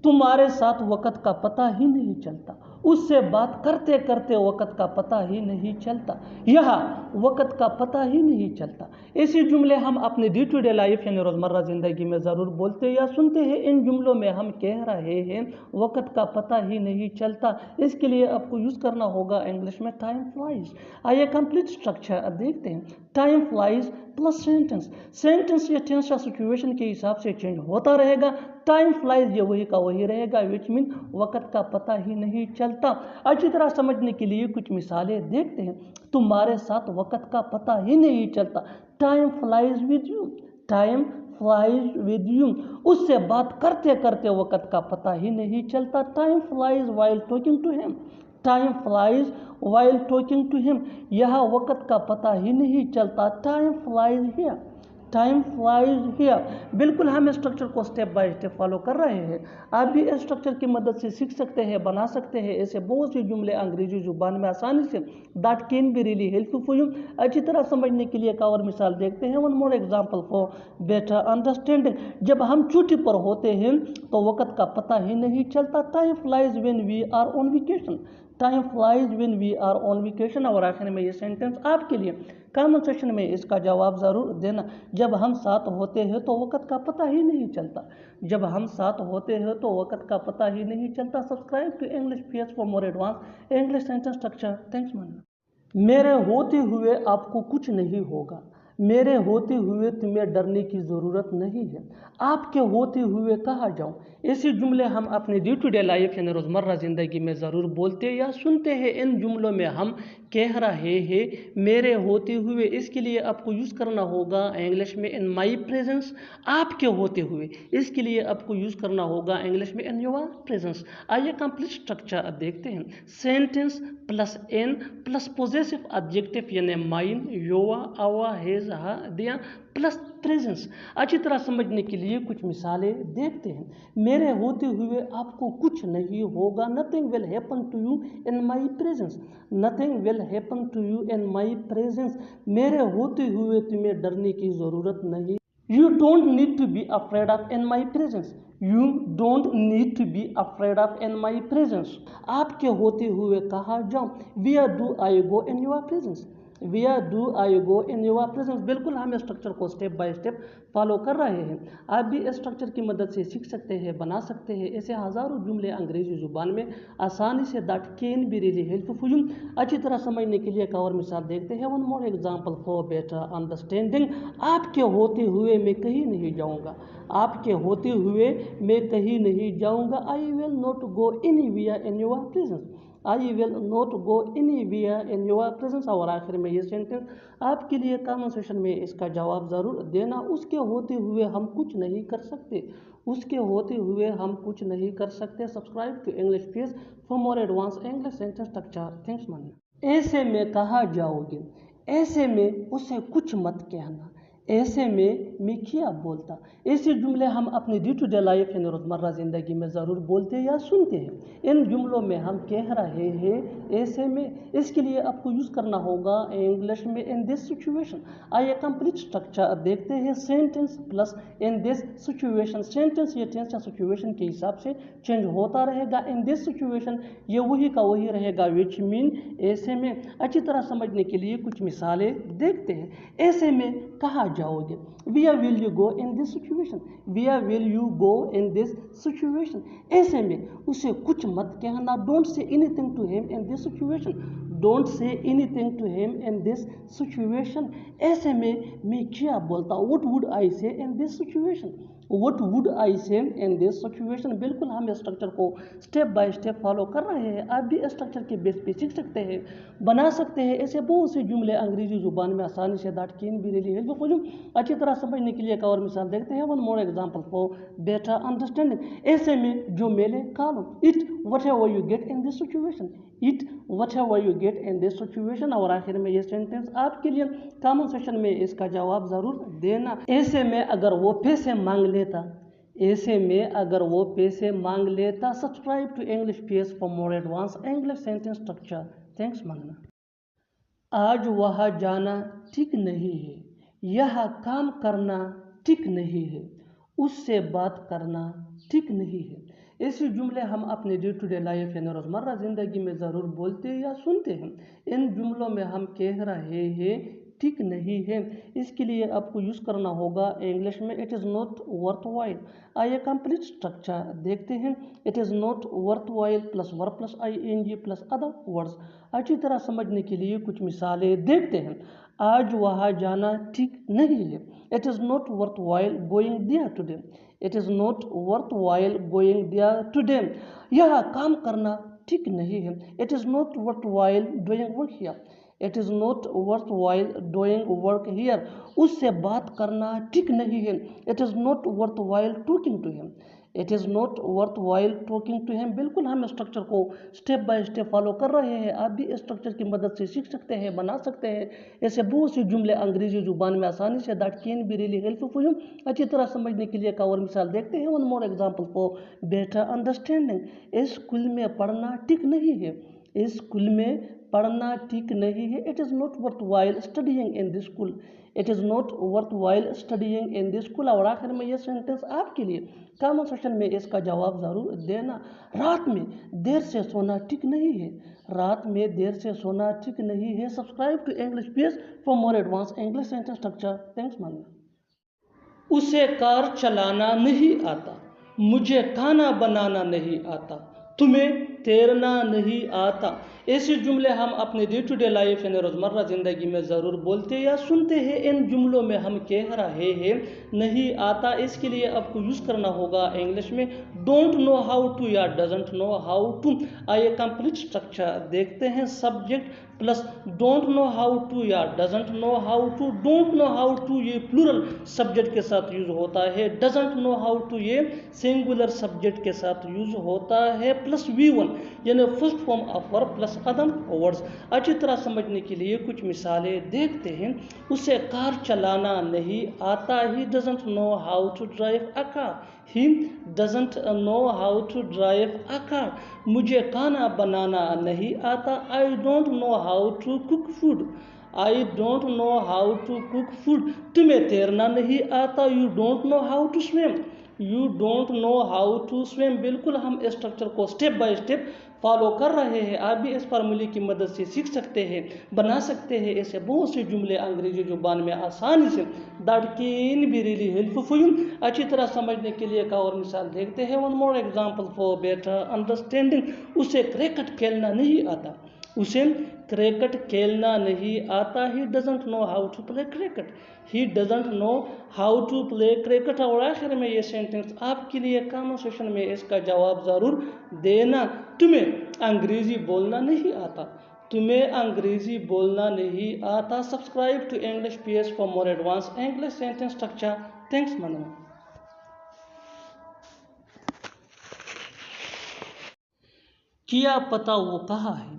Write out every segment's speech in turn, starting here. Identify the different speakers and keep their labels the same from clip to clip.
Speaker 1: तुम्हारे साथ वक़्त का पता ही नहीं चलता, उससे बात करते करते वक़्त का पता ही नहीं चलता, यह वक़्त का पता ही नहीं चलता। ऐसे जुमले हम अपने डे टू डे लाइफ यानी रोज़मर्रा ज़िंदगी में ज़रूर बोलते या सुनते हैं। इन जुमलों में हम कह रहे हैं वक़्त का पता ही नहीं चलता। इसके लिए आपको यूज़ करना होगा इंग्लिश में टाइम फ्लाइज। आइए कंप्लीट स्ट्रक्चर देखते हैं। Time flies plus sentence. Sentence या टेंस या सिचुएशन के हिसाब से चेंज होता रहेगा। टाइम फ्लाइज ये वही का वही रहेगा, विच मीन वक़्त का पता ही नहीं चलता। अच्छी तरह समझने के लिए कुछ मिसालें देखते हैं। तुम्हारे साथ वक़्त का पता ही नहीं चलता। Time flies with you, time flies with you. उससे बात करते करते वक़्त का पता ही नहीं चलता। Time flies while talking to him, time flies while talking to him. यह वक़्त का पता ही नहीं चलता। Time flies here, time flies here. बिल्कुल हम स्ट्रक्चर को स्टेप बाय स्टेप फॉलो कर रहे हैं। आप भी इस स्ट्रक्चर की मदद से सीख सकते हैं, बना सकते हैं ऐसे बहुत से जुमले अंग्रेजी जुबान में आसानी से। That can be really helpful for you. अच्छी तरह समझने के लिए एक और मिसाल देखते हैं। One more example for better understanding. जब हम छुट्टी पर होते हैं तो वक़्त का पता ही नहीं चलता। Time flies when we are on vacation, time flies when we are on vacation. और आखिर में ये सेंटेंस आपके लिए कमेंट सेक्शन में इसका जवाब ज़रूर देना। जब हम साथ होते हैं तो वक़्त का पता ही नहीं चलता, जब हम साथ होते हैं तो वक़्त का पता ही नहीं चलता। Subscribe to English PS for more advance English sentence structure. Thanks मैन। मेरे होते हुए आपको कुछ नहीं होगा, मेरे होते हुए तुम्हें डरने की ज़रूरत नहीं है, आपके होते हुए कहाँ जाऊँ। ऐसे जुमले हम अपने डे टू डे लाइफ यानी रोज़मर्रा ज़िंदगी में ज़रूर बोलते या सुनते हैं। इन जुमलों में हम कह रहे हैं मेरे होते हुए। इसके लिए आपको यूज़ करना होगा इंग्लिश में इन माई प्रेजेंस। आपके होते हुए, इसके लिए आपको यूज़ करना होगा इंग्लिश में इन योर प्रेजेंस। आइए कंप्लीट स्ट्रक्चर अब देखते हैं। Sentence plus in plus possessive adjective यानी mine, your, our, his, her, their plus presence. अच्छी तरह समझने के लिए कुछ मिसालें देखते हैं। मेरे होते हुए आपको कुछ नहीं होगा। Nothing will happen to you in my presence, nothing will happen to you in my presence. मेरे होते हुए तुम्हें डरने की ज़रूरत नहीं। You don't need to be afraid of in my presence, you don't need to be afraid of in my presence. आपके होते हुए कहाँ जाऊँ। Where do I go in your presence, where do I go in your presence. बिल्कुल हम structure को step by step follow कर रहे हैं। आप भी इस स्ट्रक्चर की मदद से सीख सकते हैं, बना सकते हैं ऐसे हज़ारों जुमले अंग्रेजी जुबान में आसानी से। That can be really helpful for you. अच्छी तरह समझने के लिए एक और मिसाल देखते हैं। One more example for better understanding. आपके होते हुए मैं कहीं नहीं जाऊँगा, आपके होते हुए मैं कहीं नहीं जाऊँगा। I will not go anywhere in your presence, I will not go anywhere in your presence. और आखिर में ये सेंटेंस आपके लिए कमेंट सेक्शन में इसका जवाब ज़रूर देना। उसके होते हुए हम कुछ नहीं कर सकते, उसके होते हुए हम कुछ नहीं कर सकते। Subscribe to English page for more advance English sentence structure. Thanks मैन। ऐसे में कहाँ जाओगे, ऐसे में उसे कुछ मत कहना, ऐसे में मैं क्या बोलता। ऐसे जुमले हम अपने डे टू डे लाइफ यानी रोज़मर्रा ज़िंदगी में ज़रूर बोलते या सुनते हैं। इन जुमलों में हम कह रहे हैं ऐसे में। इसके लिए आपको यूज़ करना होगा इंग्लिश में इन दिस सिचुएशन। आइए कंप्लीट स्ट्रक्चर देखते हैं। Sentence plus in this situation. Sentence ये टेंस या सिचुएशन के हिसाब से चेंज होता रहेगा। इन दिस सिचुएशन ये वही का वही रहेगा, विच मीन ऐसे में। अच्छी तरह समझने के लिए कुछ मिसालें देखते हैं। ऐसे में कहाँ जाओगे। Where will you go in this situation, where will you go in this situation। ऐसे में उसे कुछ मत कहना। Don't say anything to him in this situation, don't say anything to him in this situation। ऐसे में मैं क्या बोलता। What would I say in this situation, what would I say in this situation। बिल्कुल हम स्ट्रक्चर को step by step follow कर रहे हैं। आप भी स्ट्रक्चर के बेस पे सीख सकते हैं, बना सकते हैं ऐसे बहुत से जुमले अंग्रेजी जुबान में आसानी से। That can be really helpful for you. अच्छी तरह समझने के लिए एक और मिसाल देखते हैं। One more example for better understanding. ऐसे में जो मेले खा लो। It whatever you get in this situation, it whatever you get in this situation. और आखिर में ये सेंटेंस आपके लिए कमेंट सेक्शन में इसका जवाब ज़रूर देना। ऐसे में अगर वो पैसे मांग लेता, ऐसे में अगर वो पैसे मांग लेता। Subscribe to English PS for more advance English sentence structure. Thanks मांगना। आज वहाँ जाना ठीक नहीं है, यह काम करना ठीक नहीं है, उससे बात करना ठीक नहीं है। ऐसे जुमले हम अपने डे टू डे लाइफ यानी रोज़मर्रा ज़िंदगी में ज़रूर बोलते या सुनते हैं। इन जुमलों में हम कह रहे हैं ठीक नहीं है, इसके लिए आपको यूज़ करना होगा इंग्लिश में it is not worth while. आइए कंप्लीट स्ट्रक्चर देखते हैं। It is not worth while plus verb plus ing plus other words. अच्छी तरह समझने के लिए कुछ मिसालें देखते हैं। आज वहाँ जाना ठीक नहीं है। It is not worth while going there today. It is not worth while going there today. यह काम करना ठीक नहीं है। It is not worth while doing work here. It is not worth while doing work here. उससे बात करना ठीक नहीं है। It is not worth while talking to him. It is not worth while talking to him. बिल्कुल हम structure को step by step follow कर रहे हैं। आप भी इस स्ट्रक्चर की मदद से सीख सकते हैं, बना सकते हैं। ऐसे बहुत से जुमले अंग्रेजी जुबान में आसानी say that can be really helpful for you. अच्छी तरह समझने के लिए एक और मिसाल देखते हैं। One more example for better understanding. इस स्कूल में पढ़ना ठीक नहीं है। इस स्कूल में पढ़ना ठीक नहीं है। It is not worth while studying in this school. It is not worth while studying in this school. और आखिर में यह सेंटेंस आपके लिए कमेंट सेक्शन में इसका जवाब ज़रूर देना। रात में देर से सोना ठीक नहीं है। रात में देर से सोना ठीक नहीं है। Subscribe to English page for more advance English sentence structure. Thanks मानना। उसे कार चलाना नहीं आता। मुझे खाना बनाना नहीं आता। तुम्हें तैरना नहीं आता। ऐसे जुमले हम अपने डे टू डे लाइफ यानी रोज़मर्रा ज़िंदगी में ज़रूर बोलते या सुनते हैं। इन जुमलों में हम कह रहे हैं नहीं आता, इसके लिए आपको यूज़ करना होगा इंग्लिश में डोंट नो हाउ टू या डजंट नो हाउ टू। आइए कंप्लीट स्ट्रक्चर देखते हैं। Subject plus don't know how to या doesn't know how to. Don't know how to ये प्लूरल सब्जेक्ट के साथ यूज होता है। डजंट नो हाउ टू ये सिंगुलर सब्जेक्ट के साथ यूज होता है। प्लस V1 यानी first form of verb plus other words. अच्छी तरह समझने के लिए कुछ मिसालें देखते हैं। उसे कार चलाना नहीं आता। He doesn't know how to drive a car. He doesn't know how to drive a car. मुझे खाना बनाना नहीं आता। I don't know how to cook food. I don't know how to cook food. तुम्हें तैरना नहीं आता। You don't know how to swim. You don't know how to swim. बिल्कुल हम इस स्ट्रक्चर को स्टेप बाय स्टेप फॉलो कर रहे हैं। आप भी इस फार्मूले की मदद से सीख सकते हैं, बना सकते हैं। ऐसे बहुत से जुमले अंग्रेजी जुबान में आसानी say that can be really helpful for you. अच्छी तरह समझने के लिए एक और मिसाल देखते हैं। One more example for better understanding. उसे क्रिकेट खेलना नहीं आता। उसे क्रिकेट खेलना नहीं आता। He doesn't know how to play cricket. He doesn't know how to play cricket. और आखिर में ये सेंटेंस आपके लिए कमेंट सेक्शन में इसका जवाब ज़रूर देना। तुम्हें अंग्रेजी बोलना नहीं आता। तुम्हें अंग्रेजी बोलना नहीं आता। Subscribe to English page for more advance English sentence structure. Thanks मानो। क्या पता वो कहाँ है।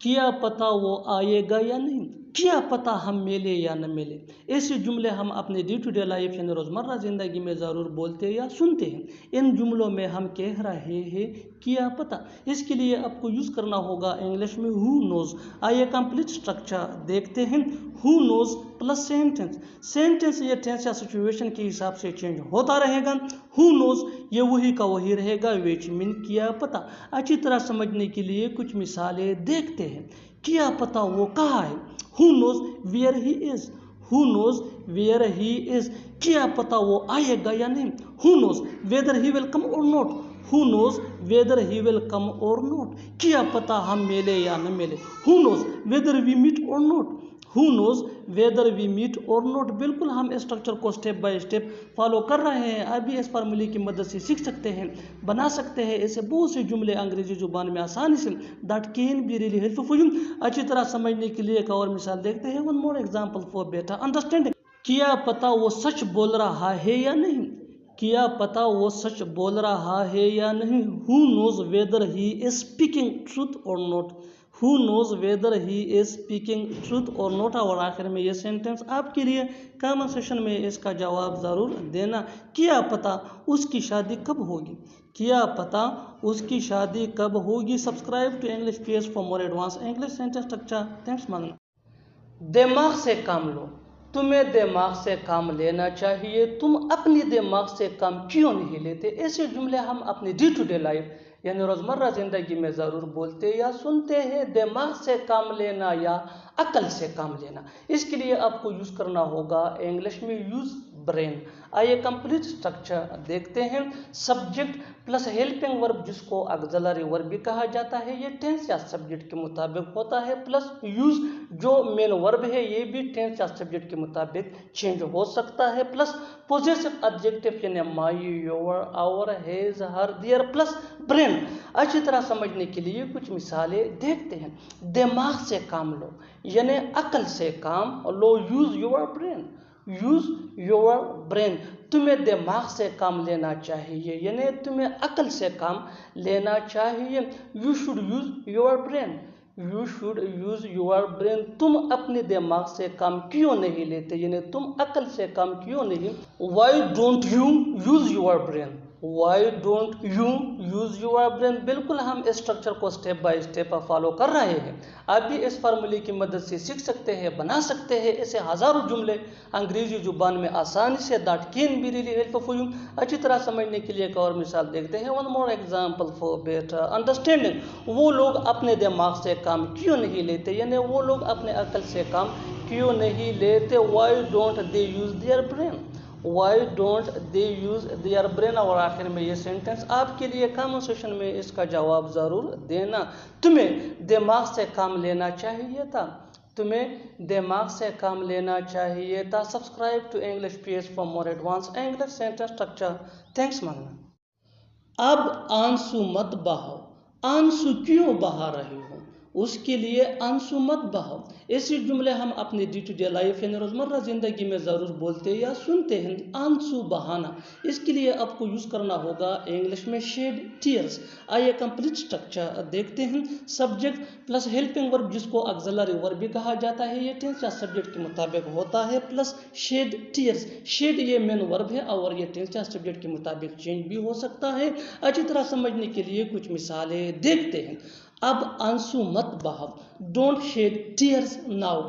Speaker 1: क्या पता वो आएगा या नहीं। क्या पता हम मिले या न मिले। ऐसे जुमले हम अपने डे टू डे लाइफ यानी रोज़मर्रा ज़िंदगी में ज़रूर बोलते या सुनते हैं। इन जुमलों में हम कह रहे हैं क्या पता, इसके लिए आपको यूज़ करना होगा इंग्लिश में हु नोज़। आइए कंप्लीट स्ट्रक्चर देखते हैं। Who nose plus sentence. Sentence ये टेंस या सिचुएशन के हिसाब से चेंज होता रहेगा। हु नोज़ ये वही का वही रहेगा, विच मीन क्या पता। अच्छी तरह समझने के लिए कुछ मिसालें देखते हैं। क्या पता वो कहाँ है। Who knows where he is? Who knows where he is? क्या पता वो आएगा या नहीं। Who knows whether he will come or not? Who knows whether he will come or not? क्या पता हम मिले या न मिले। Who knows whether we meet or not? Who knows whether we meet or not? बिल्कुल हम इस स्ट्रक्चर को स्टेप बाय स्टेप फॉलो कर रहे हैं। आप भी इस फार्मूले की मदद से सीख सकते हैं, बना सकते हैं। ऐसे बहुत से जुमले अंग्रेजी जुबान में आसानी say that can be really helpful for you. अच्छी तरह समझने के लिए एक और मिसाल देखते हैं। One more example for better understanding. क्या पता वो सच बोल रहा है या नहीं। क्या पता वो सच बोल रहा है या नहीं। Who knows whether he is speaking truth or not? Who knows whether he is speaking truth or not? और आखिर में ये सेंटेंस आपके लिए कमेंट सेक्शन में इसका जवाब ज़रूर देना। क्या पता उसकी शादी कब होगी। क्या पता उसकी शादी कब होगी। Subscribe to English page for more advance English sentence structure. Thanks मांगना। दिमाग से काम लो। तुम्हें दिमाग से काम लेना चाहिए, तुम अपनी दिमाग से काम क्यों नहीं लेते। ऐसे जुमले हम अपनी डे टू डे लाइफ यानी रोज़मर्रा ज़िंदगी में ज़रूर बोलते या सुनते हैं। दिमाग से काम लेना या अकल से काम लेना, इसके लिए आपको यूज़ करना होगा इंग्लिश में यूज़ ब्रेन। आइए कंप्लीट स्ट्रक्चर देखते हैं। सब्जेक्ट प्लस हेल्पिंग वर्ब जिसको ऑक्सिलरी वर्ब भी कहा जाता है, ये टेंस या सब्जेक्ट के मुताबिक होता है। प्लस यूज़ जो मेन वर्ब है ये भी टेंस या सब्जेक्ट के मुताबिक चेंज हो सकता है। प्लस पोजेसिव एडजेक्टिव यानी my, your, our, his, her, their plus brain. अच्छी तरह समझने के लिए कुछ मिसालें देखते हैं। दिमाग से काम लो यानी अकल से काम लो, use your brain, use your brain. तुम्हें दिमाग से काम लेना चाहिए यानी तुम्हें अकल से काम लेना चाहिए। You should use your brain, you should use your brain. तुम अपने दिमाग से काम क्यों नहीं लेते यानी तुम अकल से काम क्यों नहीं। Why don't you use your brain, why don't you use your brain. बिल्कुल हम इस स्ट्रक्चर को स्टेप बाय स्टेप फॉलो कर रहे हैं। आप भी इस फार्मूले की मदद से सीख सकते हैं, बना सकते हैं ऐसे हज़ारों जुमले अंग्रेजी जुबान में आसानी से। That can be really helpful for you. अच्छी तरह समझने के लिए एक और मिसाल देखते हैं। One more example for better understanding. वो लोग अपने दिमाग से काम क्यों नहीं लेते यानी वो लोग अपने अकल से काम क्यों नहीं लेते। Why don't they use their brain, why don't they use their brain. और आखिर में ये सेंटेंस आपके लिए कमेंट सेक्शन में इसका जवाब ज़रूर देना। तुम्हें दिमाग से काम लेना चाहिए था, तुम्हें दिमाग से काम लेना चाहिए था। Subscribe to English page for more advance English sentence structure. Thanks मांगना। अब आंसू मत बहाओ, आंसू क्यों बहा रहे हो, उसके लिए आंसू मत बहाओ। ऐसे जुमले हम अपने डे टू डे लाइफ यानी रोज़मर्रा ज़िंदगी में ज़रूर बोलते या सुनते हैं। आंसू बहाना, इसके लिए आपको यूज़ करना होगा इंग्लिश में शेड टीयर्स। आइए कंप्लीट स्ट्रक्चर देखते हैं। सब्जेक्ट प्लस हेल्पिंग वर्ब जिसको ऑक्सिलरी वर्ब भी कहा जाता है, ये टेंस या सब्जेक्ट के मुताबिक होता है। प्लस शेड टीयर्स, शेड ये मेन वर्ब है और ये टेंस या सब्जेक्ट के मुताबिक चेंज भी हो सकता है। अच्छी तरह समझने के लिए कुछ मिसालें देखते हैं। अब आंसू मत बहाओ, don't shed tears now,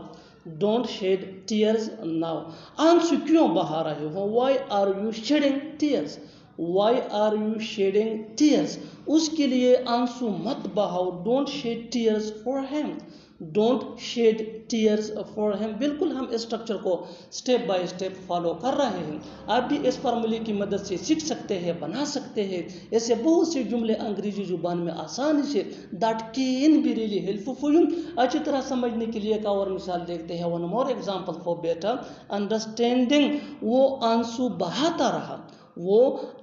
Speaker 1: don't shed tears now. आंसू क्यों बहा रहे हो, why are you shedding tears, why are you shedding tears. उसके लिए आंसू मत बहाओ, don't shed tears for him, don't shed tears for him. बिल्कुल हम इस स्ट्रक्चर को स्टेप बाय स्टेप फॉलो कर रहे हैं। आप भी इस फार्मूले की मदद से सीख सकते हैं, बना सकते हैं ऐसे बहुत से जुमले अंग्रेजी जुबान में आसानी से। That can be really helpful for you. अच्छी तरह समझने के लिए एक और मिसाल देखते हैं। One more example for better understanding. वो आंसू बहाता रहा, वो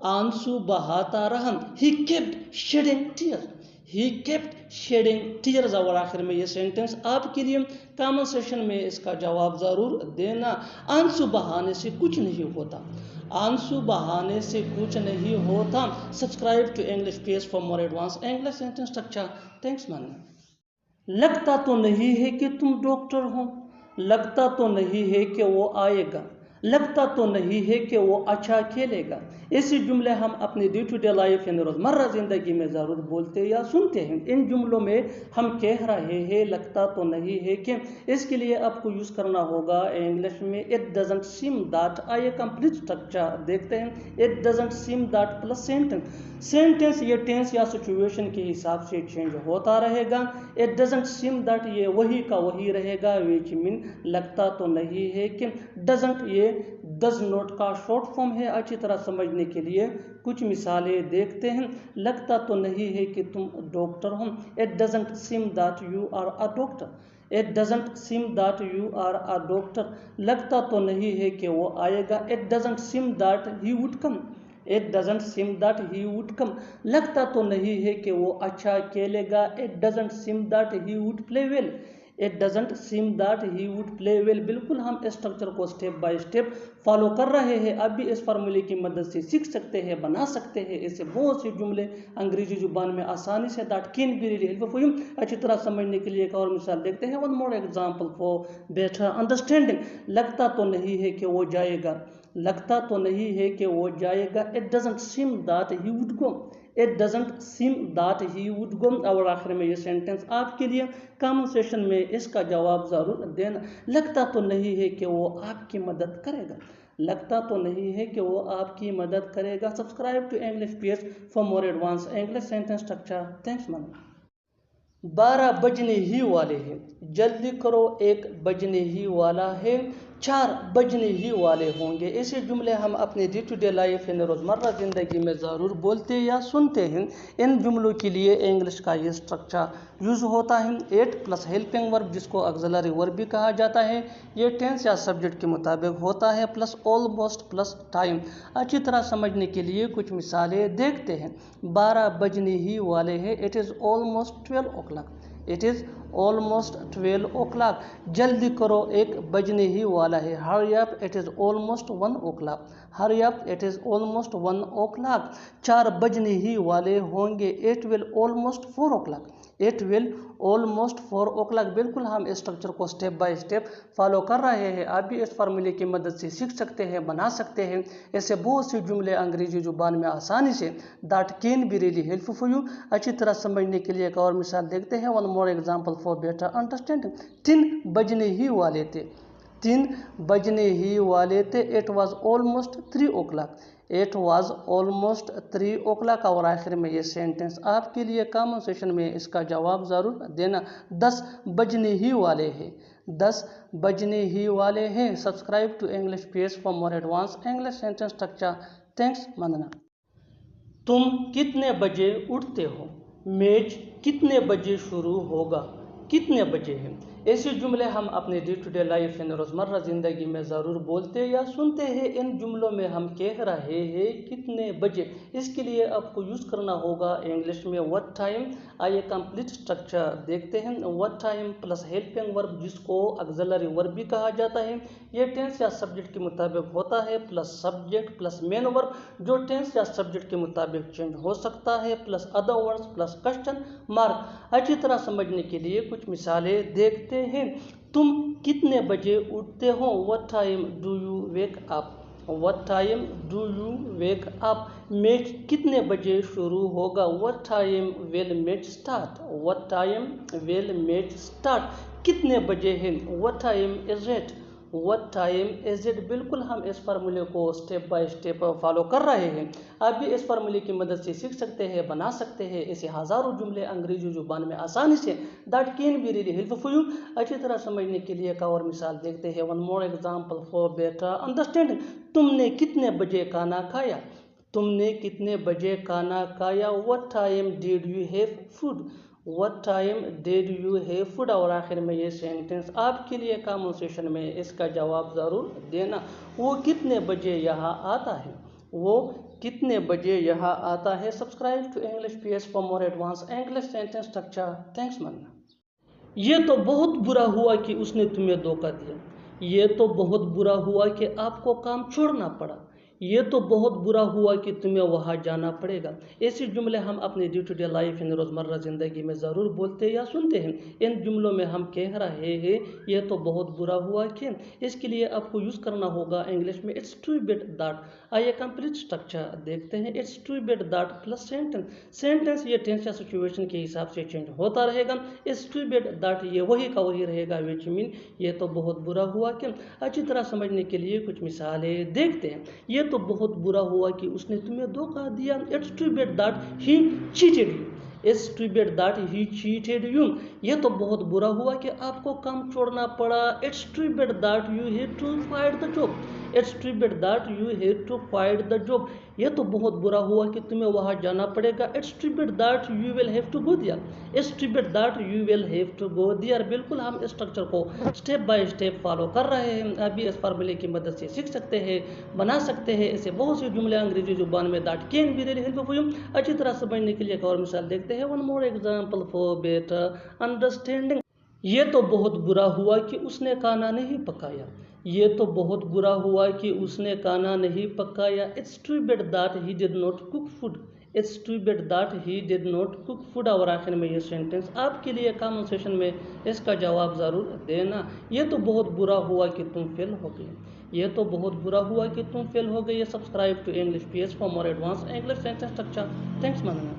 Speaker 1: आंसू बहाता रहा। He kept shedding tears, he kept shedding tears. और आखिर में ये सेंटेंस आपके लिए कमेंट सेक्शन में इसका जवाब ज़रूर देना। आंसू बहाने से कुछ नहीं होता, आंसू बहाने से कुछ नहीं होता। Subscribe to English page for more advance English sentence structure. Thanks मानना। लगता तो नहीं है कि तुम डॉक्टर हो, लगता तो नहीं है कि वो आएगा, लगता तो नहीं है कि वो अच्छा खेलेगा। ऐसे जुमले हम अपने डे टू डे लाइफ यानी रोज़मर्रा ज़िंदगी में ज़रूर बोलते या सुनते हैं। इन जुमलों में हम कह रहे हैं लगता तो नहीं है कि, इसके लिए आपको यूज़ करना होगा इंग्लिश में इट डजंट सीम दैट। आइए कंप्लीट स्ट्रक्चर देखते हैं। It doesn't seem that plus sentence, sentence ये टेंस या सिचुएशन के हिसाब से चेंज होता रहेगा। इट डजंट सीम दैट ये वही का वही रहेगा, विच मीन लगता तो नहीं है कि। डजंट ये डज नॉट का शॉर्ट फॉर्म है। अच्छी तरह समझने के लिए कुछ मिसालें देखते हैं। लगता तो नहीं है कि तुम डॉक्टर हो, it doesn't seem that you are a doctor, it doesn't seem that you are a doctor. लगता तो नहीं है कि वो आएगा, it doesn't seem that he would come, it doesn't seem that he would come. लगता तो नहीं है कि वो अच्छा खेलेगा, it doesn't seem that he would play well, it doesn't seem that he would play well. बिल्कुल हम इस स्ट्रक्चर को स्टेप बाय स्टेप फॉलो कर रहे हैं। आप भी इस फार्मूले की मदद से सीख सकते हैं, बना सकते हैं ऐसे बहुत से जुमले अंग्रेजी जुबान में आसानी से। That can be really helpful for you. अच्छी तरह समझने के लिए एक और मिसाल देखते हैं। One more example for better understanding. लगता तो नहीं है कि वो जाएगा, लगता तो नहीं है कि वो जाएगा, it doesn't seem that he would go, it doesn't seem that he would go. और आखिर में ये सेंटेंस आपके लिए कमेंट सेशन में इसका जवाब ज़रूर देना। लगता तो नहीं है कि वो आपकी मदद करेगा, लगता तो नहीं है कि वो आपकी मदद करेगा। Subscribe to English PS for more advance English sentence structure. Thanks man. 12 बजने ही वाले हैं, जल्दी करो 1 बजने ही वाला है, 4 बजने ही वाले होंगे। ऐसे जुमले हम अपने डे टू डे लाइफ यानी रोज़मर्रा ज़िंदगी में ज़रूर बोलते या सुनते हैं। इन जुमलों के लिए इंग्लिश का ये स्ट्रक्चर यूज़ होता है। 8 प्लस हेल्पिंग वर्ब जिसको ऑक्सिलरी वर्ब भी कहा जाता है, ये टेंस या सब्जेक्ट के मुताबिक होता है, प्लस ऑलमोस्ट प्लस टाइम। अच्छी तरह समझने के लिए कुछ मिसालें देखते हैं। 12 बजने ही वाले हैं, it is almost 12 o'clock, it is almost 12 o'clock। जल्दी करो 1 बजने ही वाला है, hurry up it is almost 1 o'clock, hurry up it is almost 1 o'clock। 4 बजने ही वाले होंगे, it will almost 4 o'clock, it will almost 4 o'clock। बिल्कुल हम इस स्ट्रक्चर को स्टेप बाय स्टेप फॉलो कर रहे हैं। आप भी इस फार्मूले की मदद से सीख सकते हैं, बना सकते हैं। ऐसे बहुत से जुमले अंग्रेजी जुबान में आसानी say that can be really helpful for you. अच्छी तरह समझने के लिए एक और मिसाल देखते हैं। One more example for better understanding. 3 बजने ही वाले थे, 3 बजने ही वाले थे, it was almost 3 o'clock, it was almost 3 o'clock। और आखिर में ये सेंटेंस आपके लिए कमेंट सेशन में इसका जवाब ज़रूर देना। 10 बजने ही वाले हैं, 10 बजने ही वाले हैं। Subscribe to English PS for more advance English sentence structure. Thanks Vandana. तुम कितने बजे उठते हो, मैच कितने बजे शुरू होगा, कितने बजे हैं। ऐसे जुमले हम अपने डे टू डे लाइफ यानी रोज़मर्रा ज़िंदगी में ज़रूर बोलते या सुनते हैं। इन जुमलों में हम कह रहे हैं कितने बजे, इसके लिए आपको यूज़ करना होगा इंग्लिश में व्हाट टाइम। आइए कंप्लीट स्ट्रक्चर देखते हैं। What time plus helping verb जिसको ऑक्सिलरी वर्ब भी कहा जाता है, ये टेंस या सब्जेक्ट के मुताबिक होता है, plus subject plus main verb जो टेंस या सब्जेक्ट के मुताबिक चेंज हो सकता है, plus other words plus question mark. अच्छी तरह समझने के लिए कुछ मिसालें देखते हैं। तुम कितने बजे उठते हो, what time do you wake up, what time do you wake up. Match कितने बजे शुरू होगा, what time will match start, what time will match start. कितने बजे हैं, what time is it, what time is it. बिल्कुल हम इस फार्मूले को स्टेप बाय स्टेप फॉलो कर रहे हैं। आप भी इस फार्मूले की मदद से सीख सकते हैं, बना सकते हैं ऐसे हज़ारों जुमले अंग्रेजी जुबान में आसानी say that can be really helpful for you. अच्छी तरह समझने के लिए एक और मिसाल देखते हैं। One more example for better understanding. तुमने कितने बजे खाना खाया, तुमने कितने बजे खाना खाया। What time did you have food, what time did you have food. और आखिर में ये सेंटेंस आपके लिए कमेंट सेशन में इसका जवाब ज़रूर देना। वो कितने बजे यहाँ आता है, वो कितने बजे यहाँ आता है। Subscribe to English PS for more advance English sentence structure. Thanks man. ये तो बहुत बुरा हुआ कि उसने तुम्हें धोखा दिया, ये तो बहुत बुरा हुआ कि आपको काम छोड़ना पड़ा, ये तो बहुत बुरा हुआ कि तुम्हें वहाँ जाना पड़ेगा। ऐसे जुमले हम अपने डे टू डे लाइफ यानी रोज़मर्रा ज़िंदगी में ज़रूर बोलते या सुनते हैं। इन जुमलों में हम कह रहे हैं ये तो बहुत बुरा हुआ कि, इसके लिए आपको यूज़ करना होगा इंग्लिश में इट्स टू बैड दैट। आइए कंप्लीट स्ट्रक्चर देखते हैं। It's too bad that plus sentence. Sentence ये टेंस या सिचुएशन के हिसाब से चेंज होता रहेगा। इट्स टू बैड दैट ये वही का वही रहेगा, विच मीन ये तो बहुत बुरा हुआ कि। अच्छी तरह समझने के लिए कुछ मिसालें देखते हैं। ये तो बहुत बुरा हुआ कि उसने तुम्हें धोखा दिया। It's too bad that he cheated you, it's too bad that he cheated you. ये तो बहुत बुरा हुआ कि आपको काम छोड़ना पड़ा। It's too bad that you had to quit the job, it's too bad that you had to quit the job. ये तो बहुत बुरा हुआ कि तुम्हें वहाँ जाना पड़ेगा। It's too bad that you will have to go there, it's too bad that you will have to go there. बिल्कुल हम इस स्ट्रक्चर को स्टेप बाय स्टेप फॉलो कर रहे हैं। आप भी इस फार्मूले की मदद से सीख सकते हैं, बना सकते हैं ऐसे बहुत से जुमले अंग्रेजी जुबान में that can be really helpful for you. अच्छी तरह समझने के लिए एक और मिसाल देखते हैं। One more example for better understanding. ये तो बहुत बुरा हुआ कि उसने खाना नहीं पकाया, ये तो बहुत बुरा हुआ कि उसने खाना नहीं पकाया। It's too bad that he did not cook food, it's too bad that he did not cook food. और आखिर में ये सेंटेंस आपके लिए कमेंट सेशन में इसका जवाब ज़रूर देना। ये तो बहुत बुरा हुआ कि तुम फेल हो गए, ये तो बहुत बुरा हुआ कि तुम फेल हो गए। Subscribe to English PS for more advance English sentence structure. Thanks मानना।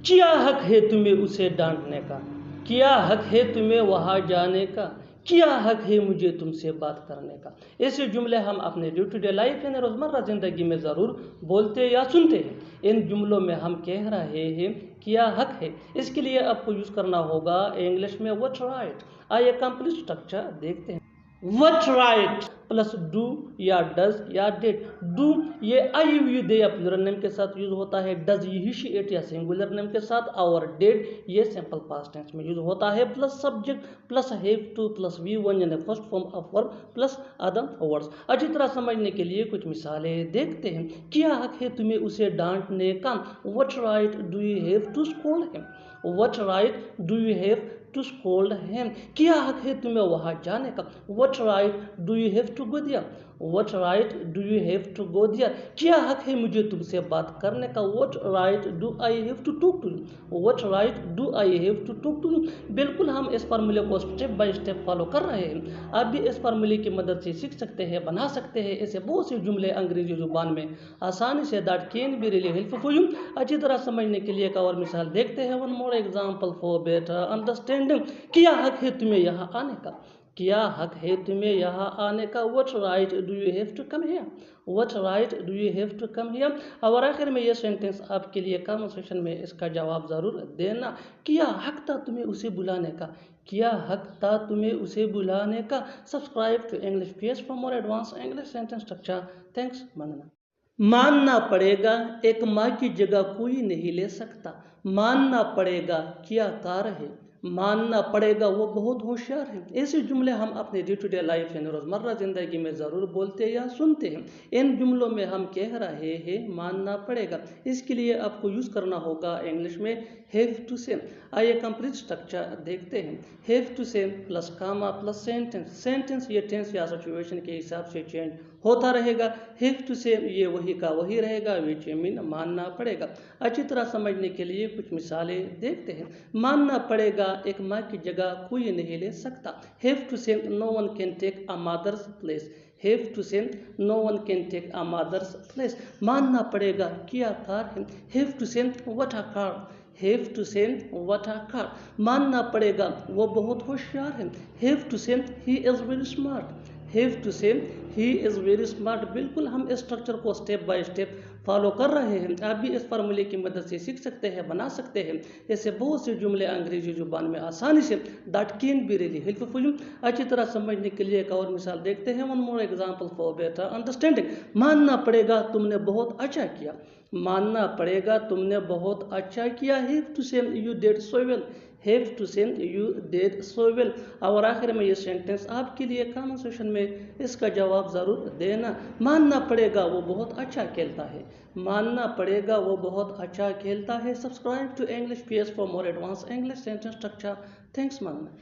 Speaker 1: क्या हक है तुम्हें उसे डांटने का, क्या हक है तुम्हें वहाँ जाने का, क्या हक है मुझे तुमसे बात करने का। ऐसे जुमले हम अपने डे टू डे लाइफ यानी रोज़मर्रा ज़िंदगी में ज़रूर बोलते या सुनते हैं। इन जुमलों में हम कह रहे हैं क्या हक है, इसके लिए आपको यूज़ करना होगा इंग्लिश में व्हाट राइट। आइए कंप्लीट स्ट्रक्चर देखते हैं। व्हाट राइट प्लस डू या डज या डिड। डू ये आई यू दे या प्लूरल नेम के साथ यूज होता है। डज ये ही शी इट या सिंगुलर नेम के साथ। और डिड ये सिंपल पास्ट टेंस में यूज होता है। Plus subject plus have two plus V1 यानी first form of verb plus other words. अच्छी तरह समझने के लिए कुछ मिसालें देखते हैं। क्या हक है तुम्हें उसे डांटने का, what right do you have to scold him, what right do you have to scold him. क्या हक है तुम्हें वहां जाने का, what right do you have to go there, what right do you have to go there. क्या हक है मुझे तुमसे बात करने का, what right do I have to talk to you, what right do I have to talk to you. बिल्कुल हम इस फार्मूले को स्टेप बाय स्टेप फॉलो कर रहे हैं। आप भी इस फार्मूले की मदद से सीख सकते हैं, बना सकते हैं ऐसे बहुत से जुमले अंग्रेजी जुबान में आसानी से। That can be really helpful for you. अच्छी तरह समझने के लिए एक और मिसाल देखते हैं। One more example for better understanding. क्या हक है तुम्हें यहाँ आने का, क्या हक है तुम्हें यहाँ आने का, what right do you have to come here, what right do you have to come here. और आखिर में ये सेंटेंस आपके लिए कमेंट सेक्शन में इसका जवाब जरूर देना। क्या हक था तुम्हें उसे बुलाने का, क्या हक था तुम्हें उसे बुलाने का। Subscribe to English PS for more advance English sentence structure. Thanks मानना। मानना पड़ेगा एक माँ की जगह कोई नहीं ले सकता, मानना पड़ेगा क्या कार है, मानना पड़ेगा वो बहुत होशियार है। ऐसे जुमले हम अपने डे टू डे लाइफ यानी रोज़मर्रा ज़िंदगी में ज़रूर बोलते या सुनते हैं। इन जुमलों में हम कह रहे हैं मानना पड़ेगा, इसके लिए आपको यूज़ करना होगा इंग्लिश में हैव टू से। आइए कंप्लीट स्ट्रक्चर देखते हैं। हैव टू से प्लस कामा प्लस सेंटेंस। सेंटेंस ये टेंस या सिचुएशन के हिसाब से चेंज होता रहेगा। हैव टू से ये वही का वही रहेगा, विच मीन मानना पड़ेगा। अच्छी तरह समझने के लिए कुछ मिसालें देखते हैं। मानना पड़ेगा एक माँ की जगह कोई नहीं ले सकता। Have to say no one can take a mother's place, have to say no one can take a mother's place. मानना पड़ेगा क्या कार है, have to say what a car, have to say what a car. मानना पड़ेगा वो बहुत होशियार है, have to say he is very smart, have to say he is very smart. बिल्कुल हम इस स्ट्रक्चर को स्टेप बाय स्टेप फॉलो कर रहे हैं। आप भी इस फार्मूले की मदद से सीख सकते हैं, बना सकते हैं ऐसे बहुत से जुमले अंग्रेजी जुबान में आसानी से। That can be really helpful for you. अच्छी तरह समझने के लिए एक और मिसाल देखते हैं। One more example for better understanding. मानना पड़ेगा तुमने बहुत अच्छा किया, मानना पड़ेगा तुमने बहुत अच्छा किया। Have to say you did so well, have to say you did so well. और आखिर में ये सेंटेंस आपके लिए कमेंट सेक्शन में इसका जवाब ज़रूर देना। मानना पड़ेगा वो बहुत अच्छा खेलता है, मानना पड़ेगा वो बहुत अच्छा खेलता है। Subscribe to English PS for more advance English sentence structure. Thanks मानना।